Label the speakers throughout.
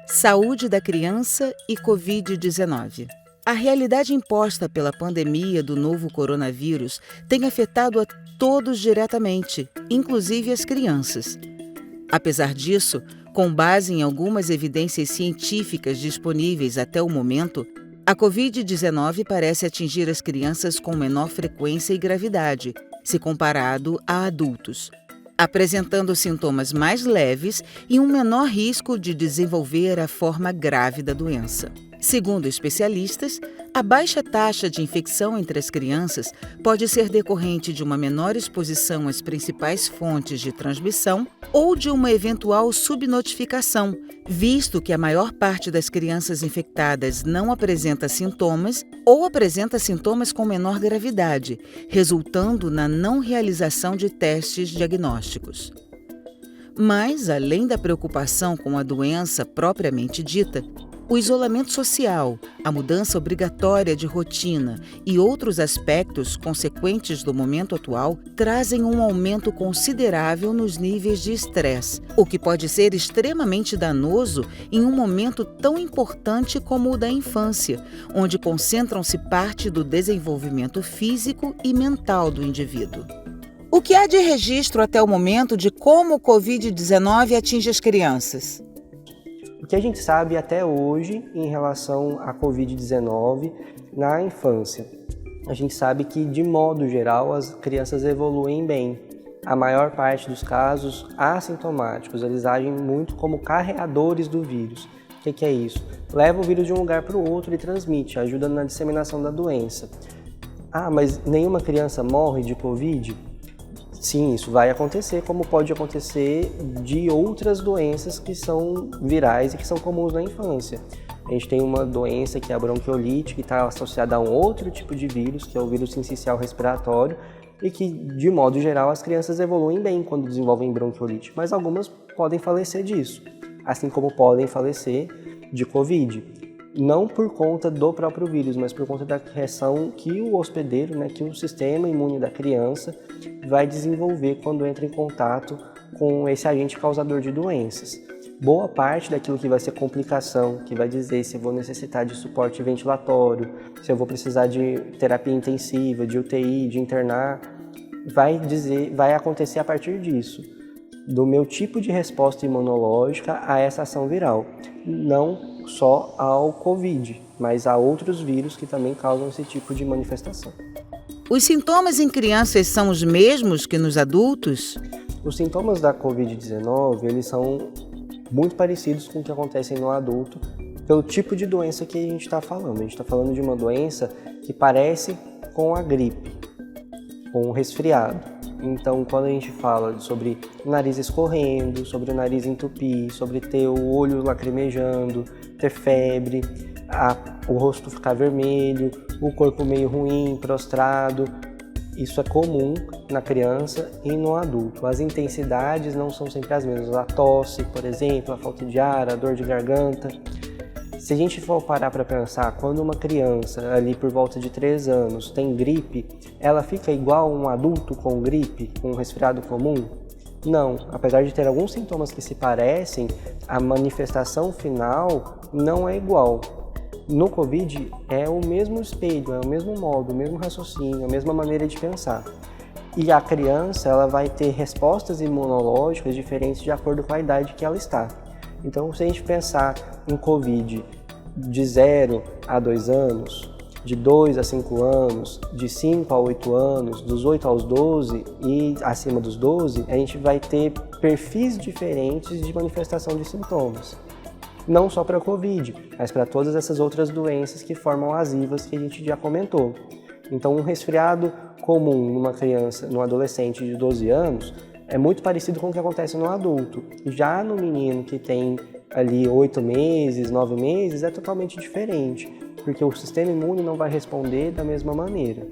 Speaker 1: Saúde da criança e Covid-19. A realidade imposta pela pandemia do novo coronavírus tem afetado a todos diretamente, inclusive as crianças. Apesar disso, com base em algumas evidências científicas disponíveis até o momento, a Covid-19 parece atingir as crianças com menor frequência e gravidade, se comparado a adultos, apresentando sintomas mais leves e um menor risco de desenvolver a forma grave da doença. Segundo especialistas, a baixa taxa de infecção entre as crianças pode ser decorrente de uma menor exposição às principais fontes de transmissão ou de uma eventual subnotificação, visto que a maior parte das crianças infectadas não apresenta sintomas ou apresenta sintomas com menor gravidade, resultando na não realização de testes diagnósticos. Mas, além da preocupação com a doença propriamente dita, o isolamento social, a mudança obrigatória de rotina e outros aspectos consequentes do momento atual trazem um aumento considerável nos níveis de estresse, o que pode ser extremamente danoso em um momento tão importante como o da infância, onde concentram-se parte do desenvolvimento físico e mental do indivíduo. O que há de registro até o momento de como o Covid-19 atinge as crianças?
Speaker 2: O que a gente sabe até hoje em relação à Covid-19 na infância? A gente sabe que, de modo geral, as crianças evoluem bem. A maior parte dos casos assintomáticos, eles agem muito como carreadores do vírus. O que é isso? Leva o vírus de um lugar para o outro e transmite, ajuda na disseminação da doença. Ah, mas nenhuma criança morre de Covid? Sim, isso vai acontecer, como pode acontecer de outras doenças que são virais e que são comuns na infância. A gente tem uma doença que é a bronquiolite, que está associada a um outro tipo de vírus, que é o vírus sincicial respiratório, e que, de modo geral, as crianças evoluem bem quando desenvolvem bronquiolite, mas algumas podem falecer disso, assim como podem falecer de Covid. Não por conta do próprio vírus, mas por conta da reação que o hospedeiro, que o sistema imune da criança vai desenvolver quando entra em contato com esse agente causador de doenças. Boa parte daquilo que vai ser complicação, que vai dizer se eu vou necessitar de suporte ventilatório, se eu vou precisar de terapia intensiva, de UTI, de internar, vai acontecer a partir disso, do meu tipo de resposta imunológica a essa ação viral. Não só ao Covid, mas a outros vírus que também causam esse tipo de manifestação.
Speaker 1: Os sintomas em crianças são os mesmos que nos adultos?
Speaker 2: Os sintomas da Covid-19, eles são muito parecidos com o que acontecem no adulto, pelo tipo de doença que a gente está falando. A gente está falando de uma doença que parece com a gripe, com o resfriado. Então, quando a gente fala sobre o nariz escorrendo, sobre o nariz entupir, sobre ter o olho lacrimejando, ter febre, o rosto ficar vermelho, o corpo meio ruim, prostrado, isso é comum na criança e no adulto. As intensidades não são sempre as mesmas. A tosse, por exemplo, a falta de ar, a dor de garganta. Se a gente for parar para pensar, quando uma criança, ali por volta de 3 anos, tem gripe, ela fica igual a um adulto com gripe, com um resfriado comum? Não. Apesar de ter alguns sintomas que se parecem, a manifestação final não é igual. No Covid, é o mesmo espelho, é o mesmo modo, o mesmo raciocínio, a mesma maneira de pensar. E a criança, ela vai ter respostas imunológicas diferentes de acordo com a idade que ela está. Então, se a gente pensar em Covid de 0 a 2 anos, de 2 a 5 anos, de 5 a 8 anos, dos 8 aos 12 e acima dos 12, a gente vai ter perfis diferentes de manifestação de sintomas. Não só para a Covid, mas para todas essas outras doenças que formam as IVAs que a gente já comentou. Então, um resfriado comum numa criança, num adolescente de 12 anos, é muito parecido com o que acontece no adulto. Já no menino que tem ali 8 meses, 9 meses, é totalmente diferente, porque o sistema imune não vai responder da mesma maneira.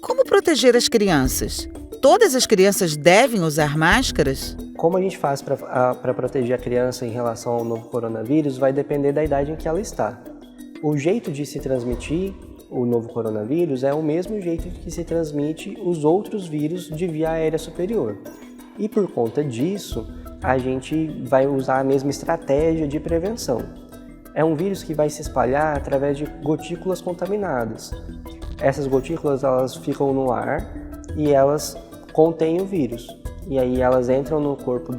Speaker 1: Como proteger as crianças? Todas as crianças devem usar máscaras?
Speaker 2: Como a gente faz para proteger a criança em relação ao novo coronavírus vai depender da idade em que ela está. O jeito de se transmitir o novo coronavírus é o mesmo jeito que se transmite os outros vírus de via aérea superior. E por conta disso, a gente vai usar a mesma estratégia de prevenção. É um vírus que vai se espalhar através de gotículas contaminadas. Essas gotículas elas ficam no ar e elas contêm o vírus. E aí elas entram no corpo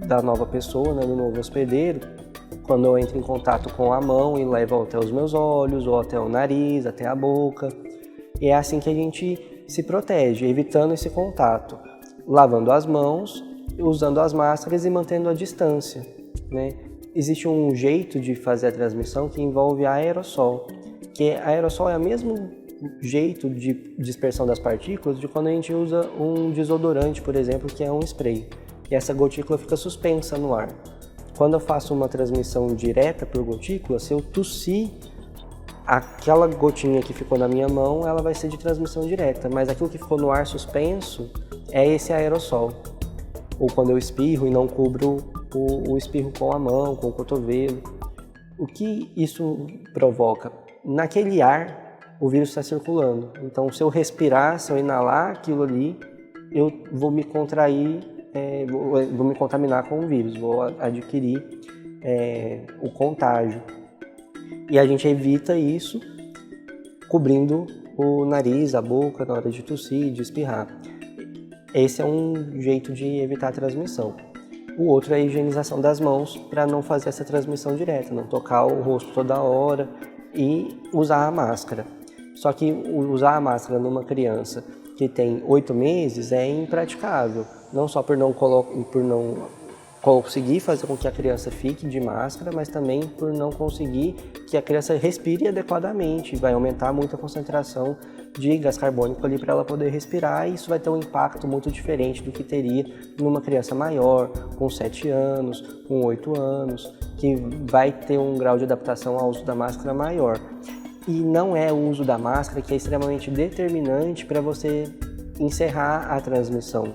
Speaker 2: da nova pessoa, né, do novo hospedeiro, quando eu entro em contato com a mão e levo até os meus olhos, ou até o nariz, até a boca. E é assim que a gente se protege, evitando esse contato, lavando as mãos, usando as máscaras e mantendo a distância, né? Existe um jeito de fazer a transmissão que envolve aerossol, que aerossol é o mesmo jeito de dispersão das partículas de quando a gente usa um desodorante, por exemplo, que é um spray. E essa gotícula fica suspensa no ar. Quando eu faço uma transmissão direta por gotícula, se eu tossir, aquela gotinha que ficou na minha mão, ela vai ser de transmissão direta, mas aquilo que ficou no ar suspenso é esse aerossol. Ou quando eu espirro e não cubro o espirro com a mão, com o cotovelo. O que isso provoca? Naquele ar, o vírus está circulando. Então, se eu respirar, se eu inalar aquilo ali, eu vou me contrair, vou me contaminar com o vírus, vou adquirir o contágio. E a gente evita isso cobrindo o nariz, a boca, na hora de tossir, de espirrar. Esse é um jeito de evitar a transmissão. O outro é a higienização das mãos para não fazer essa transmissão direta, não tocar o rosto toda hora e usar a máscara. Só que usar a máscara numa criança que tem 8 meses é impraticável, não só por não conseguir fazer com que a criança fique de máscara, mas também por não conseguir que a criança respire adequadamente. Vai aumentar muito a concentração de gás carbônico ali para ela poder respirar, e isso vai ter um impacto muito diferente do que teria numa criança maior, com 7 anos, com 8 anos, que vai ter um grau de adaptação ao uso da máscara maior. E não é o uso da máscara que é extremamente determinante para você encerrar a transmissão.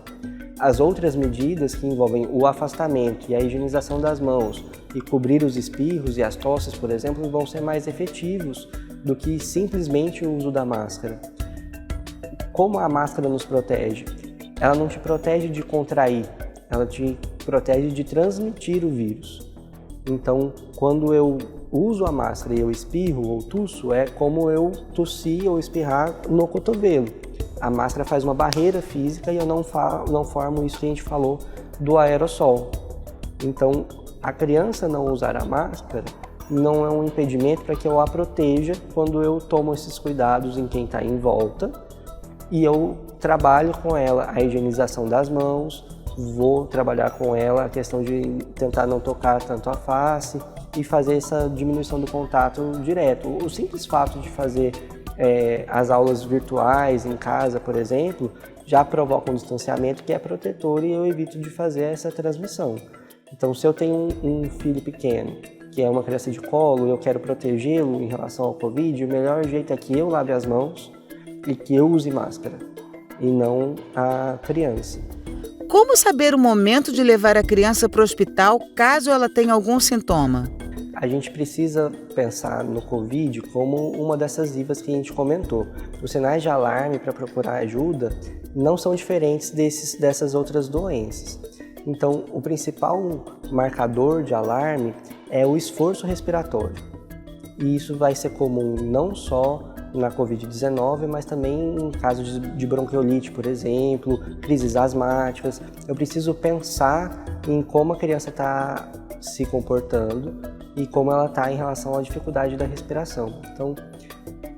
Speaker 2: As outras medidas que envolvem o afastamento e a higienização das mãos e cobrir os espirros e as tosses, por exemplo, vão ser mais efetivos do que simplesmente o uso da máscara. Como a máscara nos protege? Ela não te protege de contrair, ela te protege de transmitir o vírus. Então, quando eu uso a máscara e eu espirro ou tusso, é como eu tossir ou espirrar no cotovelo. A máscara faz uma barreira física e eu não formo isso que a gente falou do aerossol. Então, a criança não usar a máscara não é um impedimento para que eu a proteja quando eu tomo esses cuidados em quem está em volta e eu trabalho com ela a higienização das mãos, vou trabalhar com ela a questão de tentar não tocar tanto a face e fazer essa diminuição do contato direto. O simples fato de fazer as aulas virtuais em casa, por exemplo, já provoca um distanciamento que é protetor e eu evito de fazer essa transmissão. Então, se eu tenho um filho pequeno, que é uma criança de colo, e eu quero protegê-lo em relação ao Covid, o melhor jeito é que eu lave as mãos e que eu use máscara, e não a criança.
Speaker 1: Como saber o momento de levar a criança para o hospital caso ela tenha algum sintoma?
Speaker 2: A gente precisa pensar no Covid como uma dessas IVAs que a gente comentou. Os sinais de alarme para procurar ajuda não são diferentes dessas outras doenças. Então, o principal marcador de alarme é o esforço respiratório. E isso vai ser comum não só na Covid-19, mas também em casos de bronquiolite, por exemplo, crises asmáticas. Eu preciso pensar em como a criança está se comportando e como ela está em relação à dificuldade da respiração. Então,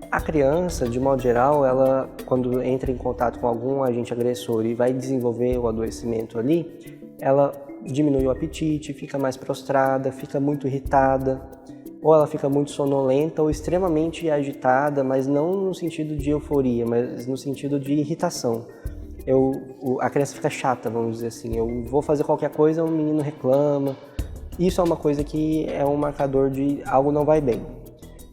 Speaker 2: a criança, de modo geral, ela, quando entra em contato com algum agente agressor e vai desenvolver o adoecimento ali, ela diminui o apetite, fica mais prostrada, fica muito irritada, ou ela fica muito sonolenta ou extremamente agitada, mas não no sentido de euforia, mas no sentido de irritação. A criança fica chata, vamos dizer assim. Eu vou fazer qualquer coisa, o menino reclama. Isso é uma coisa que é um marcador de algo não vai bem.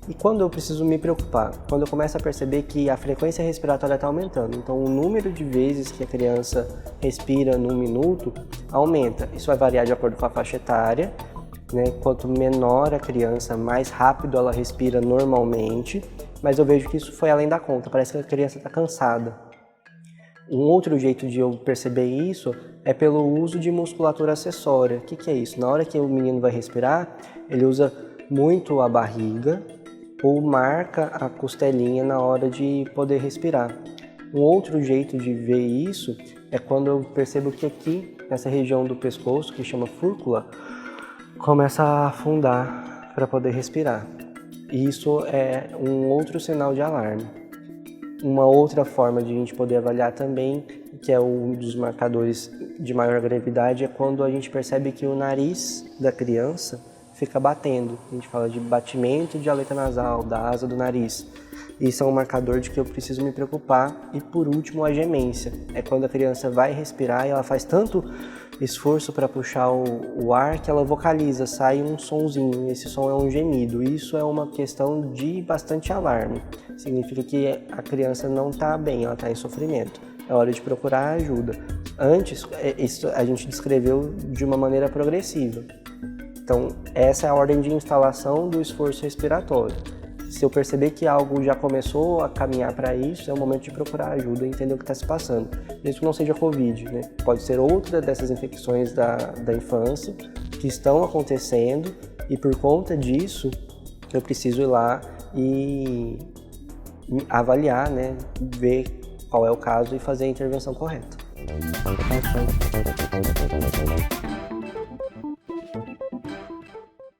Speaker 2: E quando eu preciso me preocupar? Quando eu começo a perceber que a frequência respiratória está aumentando. Então, o número de vezes que a criança respira num minuto aumenta. Isso vai variar de acordo com a faixa etária, né? Quanto menor a criança, mais rápido ela respira normalmente. Mas eu vejo que isso foi além da conta. Parece que a criança está cansada. Um outro jeito de eu perceber isso é pelo uso de musculatura acessória. O que é isso? Na hora que o menino vai respirar, ele usa muito a barriga ou marca a costelinha na hora de poder respirar. Um outro jeito de ver isso é quando eu percebo que aqui, nessa região do pescoço, que chama fúrcula, começa a afundar para poder respirar. E isso é um outro sinal de alarme. Uma outra forma de a gente poder avaliar também, que é um dos marcadores de maior gravidade, é quando a gente percebe que o nariz da criança fica batendo. A gente fala de batimento de aleta nasal, da asa do nariz. Isso é um marcador de que eu preciso me preocupar. E por último, a gemência. É quando a criança vai respirar e ela faz tanto esforço para puxar o ar que ela vocaliza, sai um sonzinho. Esse som é um gemido. Isso é uma questão de bastante alarme. Significa que a criança não está bem, ela está em sofrimento. É hora de procurar ajuda. Antes, isso a gente descreveu de uma maneira progressiva. Então, essa é a ordem de instalação do esforço respiratório. Se eu perceber que algo já começou a caminhar para isso, é o momento de procurar ajuda e entender o que está se passando. Mesmo que não seja Covid, né? Pode ser outra dessas infecções da infância que estão acontecendo e por conta disso eu preciso ir lá e avaliar, né? Ver qual é o caso e fazer a intervenção correta.